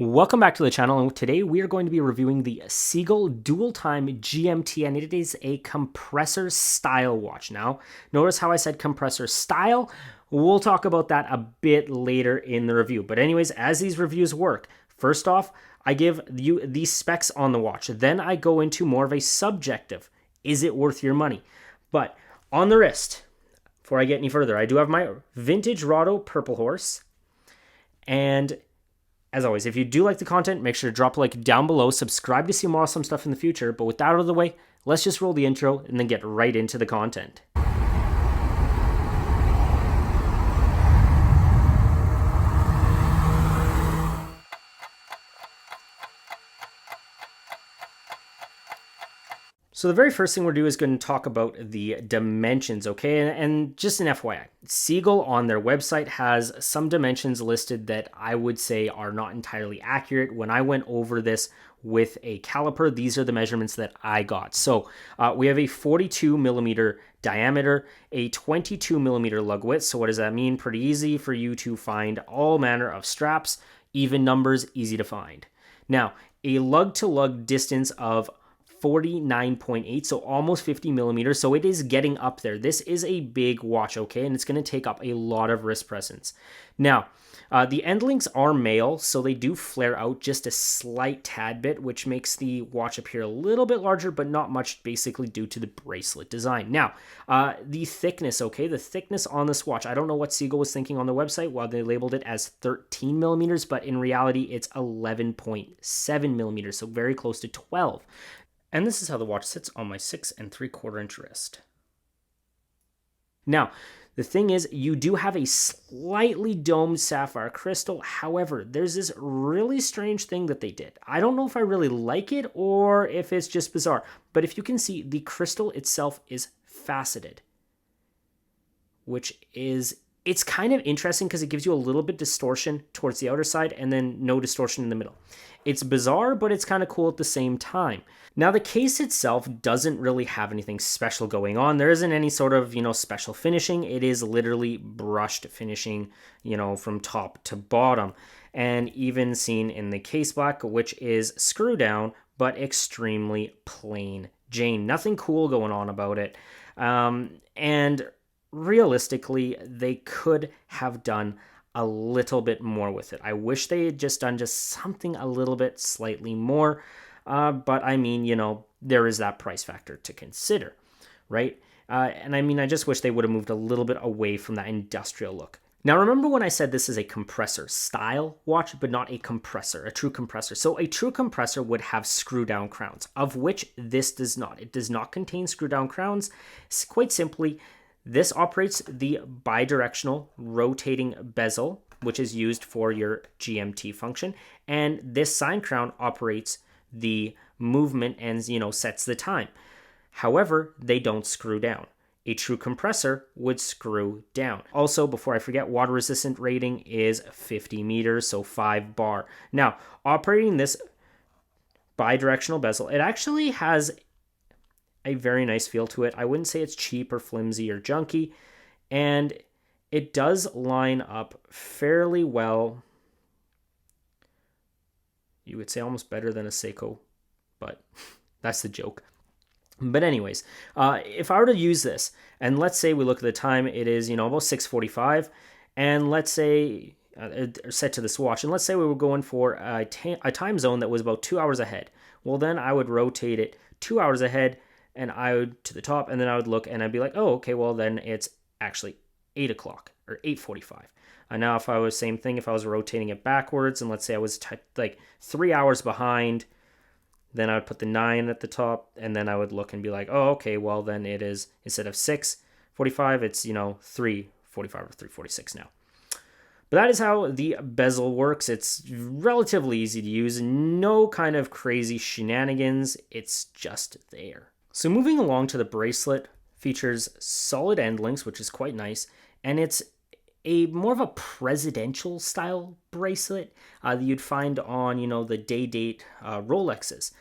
Welcome back to the channel, and today we are going to be reviewing the Sea-Gull Dual Time GMT, and it is a compressor style watch. Now, notice how I said compressor style. We'll talk about that a bit later in the review. But anyways, as these reviews work, first off, I give you the specs on the watch. Then I go into more of a subjective. Is it worth your money? But on the wrist, before I get any further, I do have my vintage Rado Purple Horse, and as always, if you do like the content, make sure to drop a like down below, subscribe to see more awesome stuff in the future. But with that out of the way, let's just roll the intro and then get right into the content. So the very first thing we're doing is going to talk about the dimensions, okay? And just an FYI, Sea-Gull on their website has some dimensions listed that I would say are not entirely accurate. When I went over this with a caliper, these are the measurements that I got. So we have a 42 millimeter diameter, a 22 millimeter lug width. So what does that mean? Pretty easy for you to find all manner of straps, even numbers, easy to find. Now, a lug to lug distance of 49.8, so almost 50 millimeters. So it is getting up there. This is a big watch, okay? And it's going to take up a lot of wrist presence. Now, the end links are male, so they do flare out just a slight tad bit, which makes the watch appear a little bit larger, but not much, basically due to the bracelet design. Now, the thickness, okay? The thickness on this watch, I don't know what Sea-Gull was thinking on the website while they labeled it as 13 millimeters, but in reality, it's 11.7 millimeters, so very close to 12. And this is how the watch sits on my 6 3/4 inch wrist. Now, the thing is, you do have a slightly domed sapphire crystal. However, there's this really strange thing that they did. I don't know if I really like it or if it's just bizarre, but if you can see, the crystal itself is faceted, which is, it's kind of interesting because it gives you a little bit distortion towards the outer side and then no distortion in the middle. It's bizarre, but it's kind of cool at the same time. Now, the case itself doesn't really have anything special going on. There isn't any sort of, special finishing. It is literally brushed finishing, from top to bottom. And even seen in the case black, which is screw down, but extremely plain Jane. Nothing cool going on about it. And realistically, they could have done a little bit more with it. I wish they had just done something a little bit slightly more. But I mean, there is that price factor to consider, right? And I mean, I just wish they would have moved a little bit away from that industrial look. Now, remember when I said this is a compressor style watch, but not a compressor, a true compressor. So a true compressor would have screw down crowns, of which this does not. It does not contain screw down crowns. It's quite simply, this operates the bidirectional rotating bezel, which is used for your GMT function. And this sign crown operates the movement and, sets the time. However, they don't screw down. A true compressor would screw down. Also, before I forget, water resistant rating is 50 meters, so 5 bar. Now, operating this bidirectional bezel, it actually has a very nice feel to it. I wouldn't say it's cheap or flimsy or junky, and it does line up fairly well. You would say almost better than a Seiko, but that's the joke. But anyways, if I were to use this, and let's say we look at the time, it is, about 6:45, and let's say, set to this watch, and let's say we were going for a time zone that was about 2 hours ahead. Well, then I would rotate it 2 hours ahead, and I would to the top, and then I would look, and I'd be like, oh, okay, well, then it's actually 8 o'clock, or 8:45. And now if I was same thing, if I was rotating it backwards, and let's say I was like 3 hours behind, then I would put the 9 at the top, and then I would look and be like, oh, okay, well, then it is, instead of 6:45, it's, 3:45 or 3:46 now. But that is how the bezel works. It's relatively easy to use, no kind of crazy shenanigans. It's just there. So moving along to the bracelet, features solid end links, which is quite nice, and it's a more of a presidential style bracelet that you'd find on, the day-date Rolexes.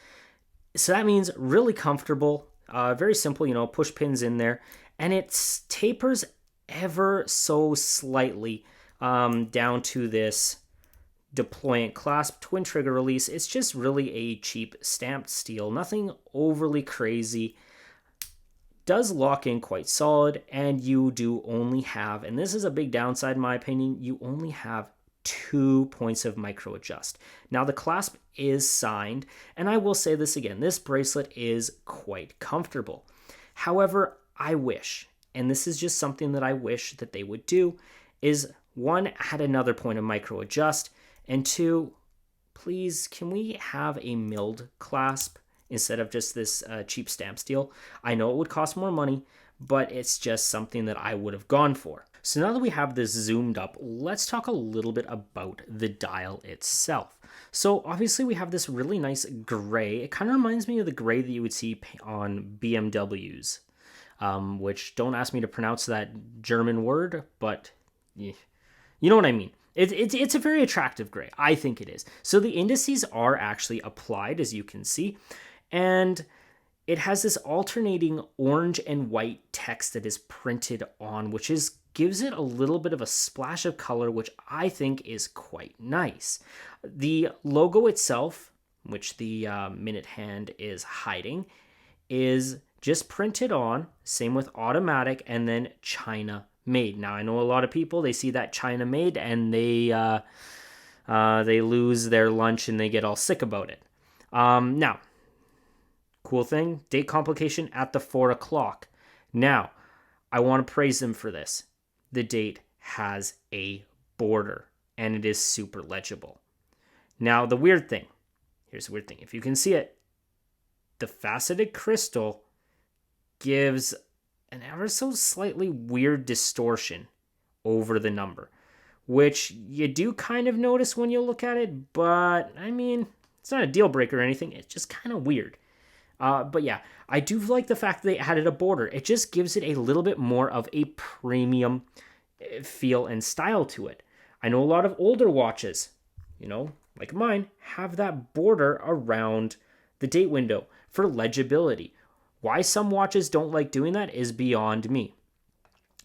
So that means really comfortable, very simple, push pins in there, and it tapers ever so slightly down to this deployant clasp, twin trigger release. It's just really a cheap stamped steel, nothing overly crazy. Does lock in quite solid, and you do only have, and this is a big downside in my opinion, you only have 2 points of micro adjust. Now the clasp is signed, and I will say this again, this bracelet is quite comfortable. However, I wish, and this is just something that I wish that they would do, is one, add another point of micro adjust, and two, please, can we have a milled clasp instead of just this cheap stamp steel? I know it would cost more money, but it's just something that I would have gone for. So now that we have this zoomed up, let's talk a little bit about the dial itself. So obviously we have this really nice gray. It kind of reminds me of the gray that you would see on BMWs, which, don't ask me to pronounce that German word, but you know what I mean. It's a very attractive gray. I think it is. So the indices are actually applied, as you can see, and it has this alternating orange and white text that is printed on, which gives it a little bit of a splash of color, which I think is quite nice. The logo itself, which the minute hand is hiding, is just printed on, same with automatic, and then China made. Now I know a lot of people, they see that China made and they lose their lunch and they get all sick about it. Now, cool thing, date complication at the 4 o'clock. Now, I want to praise them for this. The date has a border and it is super legible. Now, here's the weird thing. If you can see it, the faceted crystal gives an ever so slightly weird distortion over the number, which you do kind of notice when you look at it, but I mean, it's not a deal breaker or anything. It's just kind of weird. But yeah, I do like the fact that they added a border. It just gives it a little bit more of a premium feel and style to it. I know a lot of older watches, like mine, have that border around the date window for legibility. Why some watches don't like doing that is beyond me.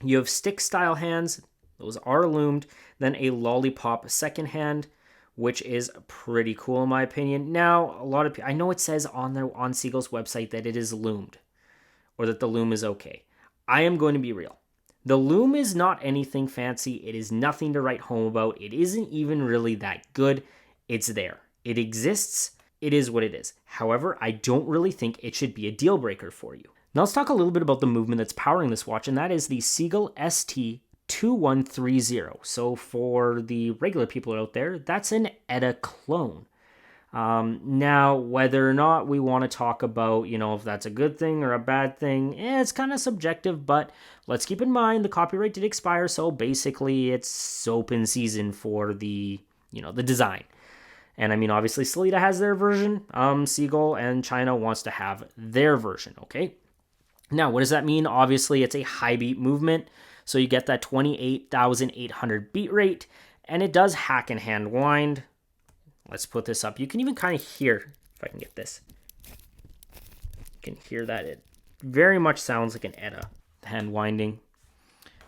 You have stick style hands, those are loomed, then a lollipop second hand, which is pretty cool in my opinion. Now, a lot of people, I know it says on Sea-Gull's website that it is loomed, or that the loom is okay. I am going to be real. The loom is not anything fancy. It is nothing to write home about. It isn't even really that good. It's there. It exists. It is what it is. However, I don't really think it should be a deal breaker for you. Now let's talk a little bit about the movement that's powering this watch, and that is the Sea-Gull ST2130. So for the regular people out there, that's an ETA clone. Now, whether or not we want to talk about, if that's a good thing or a bad thing, it's kind of subjective, but let's keep in mind the copyright did expire, so basically it's open season for the design. And I mean, obviously, Sellita has their version. Sea-Gull and China wants to have their version, okay? Now, what does that mean? Obviously, it's a high beat movement. So you get that 28,800 beat rate. And it does hack and hand wind. Let's put this up. You can even kind of hear, if I can get this. You can hear that. It very much sounds like an ETA hand winding.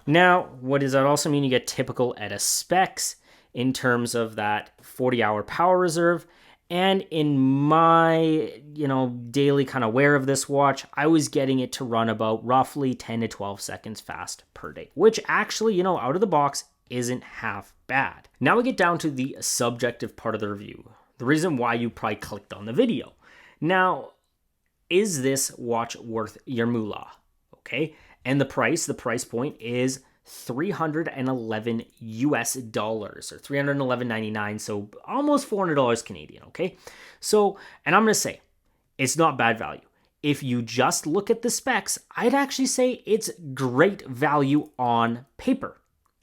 Now, what does that also mean? You get typical ETA specs in terms of that 40-hour power reserve. And in my, daily kind of wear of this watch, I was getting it to run about roughly 10 to 12 seconds fast per day, which actually, out of the box isn't half bad. Now we get down to the subjective part of the review, the reason why you probably clicked on the video. Now, is this watch worth your moolah? Okay, and the price point is $311 US, or $311.99, so almost $400 Canadian, okay? So, and I'm going to say, it's not bad value. If you just look at the specs, I'd actually say it's great value on paper,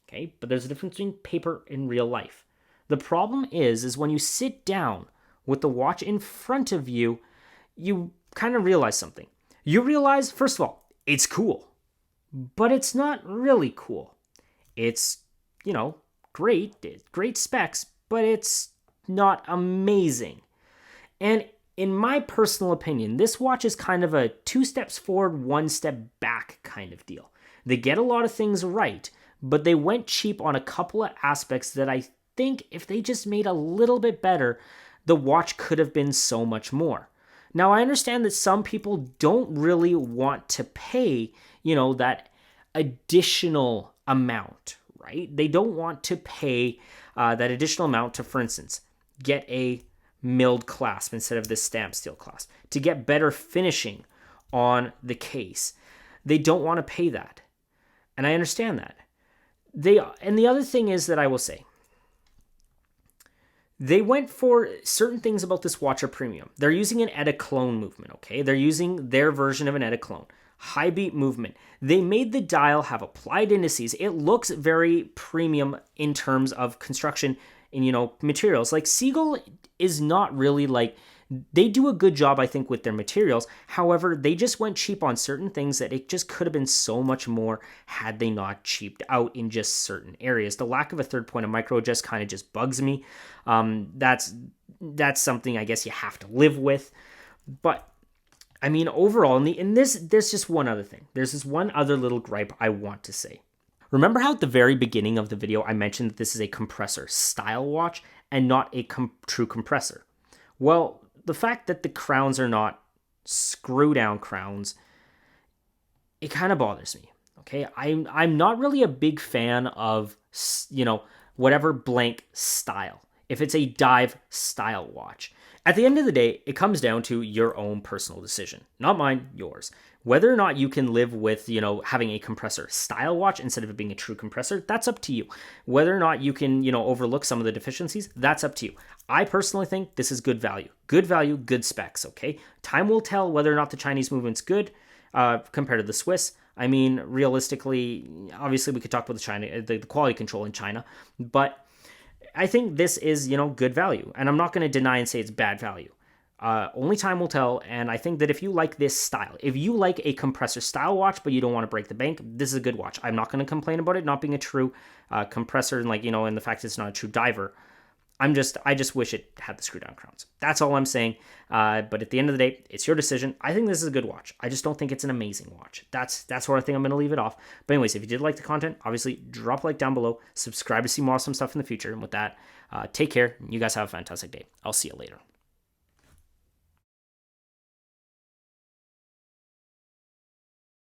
okay? But there's a difference between paper and real life. The problem is when you sit down with the watch in front of you, you kind of realize something. You realize, first of all, it's cool. But it's not really cool. It's, great specs, but it's not amazing. And in my personal opinion, this watch is kind of a 2 steps forward, 1 step back kind of deal. They get a lot of things right, but they went cheap on a couple of aspects that I think if they just made a little bit better, the watch could have been so much more. Now, I understand that some people don't really want to pay, that additional amount, right? They don't want to pay that additional amount to, for instance, get a milled clasp instead of this stamp steel clasp, to get better finishing on the case. They don't want to pay that. And I understand that. And the other thing is that I will say, they went for certain things about this watch are premium. They're using an Ediclone movement, okay? They're using their version of an Ediclone. High beat movement. They made the dial have applied indices. It looks very premium in terms of construction and, materials. Like Sea-Gull is not really like, they do a good job, I think, with their materials. However, they just went cheap on certain things that it just could have been so much more had they not cheaped out in just certain areas. The lack of a third point of micro adjust kind of just bugs me. That's something I guess you have to live with. But I mean, overall, there's just one other thing. There's this one other little gripe I want to say. Remember how at the very beginning of the video I mentioned that this is a compressor style watch and not a true compressor? Well, the fact that the crowns are not screw down crowns, it kind of bothers me. Okay, I'm not really a big fan of whatever blank style. If it's a dive style watch, at the end of the day, it comes down to your own personal decision, not mine, yours. Whether or not you can live with, having a compressor style watch instead of it being a true compressor, that's up to you. Whether or not you can, overlook some of the deficiencies, that's up to you. I personally think this is good value, good specs, okay? Time will tell whether or not the Chinese movement's good compared to the Swiss. I mean, realistically, obviously we could talk about the quality control in China, but I think this is, good value. And I'm not going to deny and say it's bad value. Only time will tell, and I think that if you like this style, if you like a compressor style watch, but you don't want to break the bank, this is a good watch. I'm not going to complain about it not being a true compressor, and and the fact that it's not a true diver. I just wish it had the screw down crowns. That's all I'm saying. But at the end of the day, it's your decision. I think this is a good watch. I just don't think it's an amazing watch. That's where I think I'm going to leave it off. But anyways, if you did like the content, obviously drop a like down below, subscribe to see more awesome stuff in the future. And with that, take care. You guys have a fantastic day. I'll see you later.